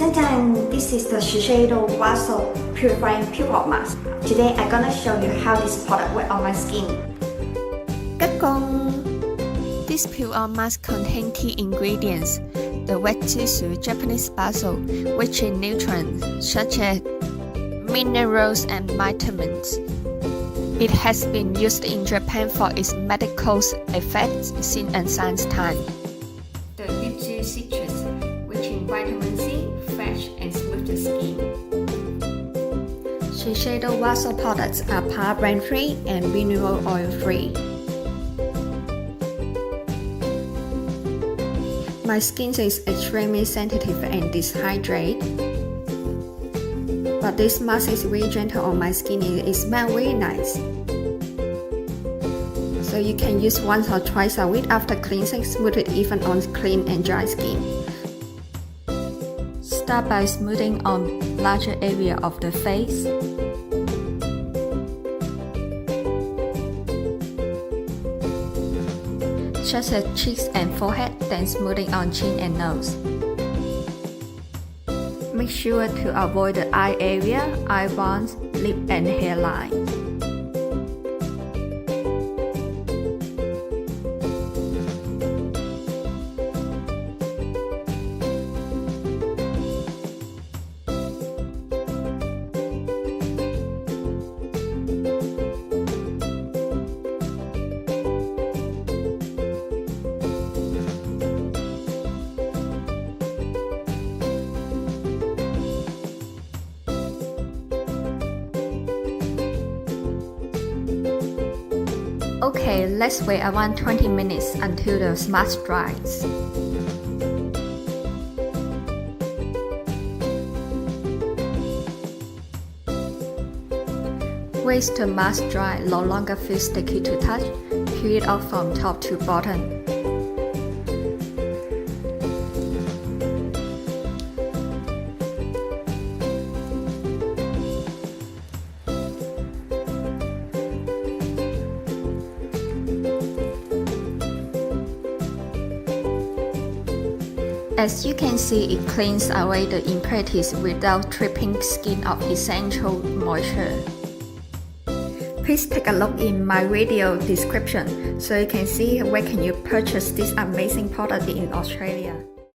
This is the Shiseido WASO Purifying Pupil Mask. Today I'm gonna show you how this product works on my skin. This peel-off mask contains key ingredients: the wet tissue, Japanese basil, rich in nutrients such as minerals and vitamins. It has been used in Japan for its medical effects since ancient time. The lip juice citrus, rich in vitamin C, fresh and smooth the skin. Shiseido WASO products are paraben-free and mineral oil-free. My skin is extremely sensitive and dehydrated, but this mask is really gentle on my skin. It smells really nice. So you can use once or twice a week after cleansing, smooth it even on clean and dry skin. Start by smoothing on larger area of the face. Such as cheeks and forehead, then smoothing on chin and nose. Make sure to avoid the eye area, eyebrows, lip and hairline. Okay, let's wait around 20 minutes until the mask dries. Once the mask dry, no longer feels sticky to touch, peel it off from top to bottom. As you can see, it cleans away the impurities without stripping skin of essential moisture. Please take a look in my video description so you can see where can you purchase this amazing product in Australia.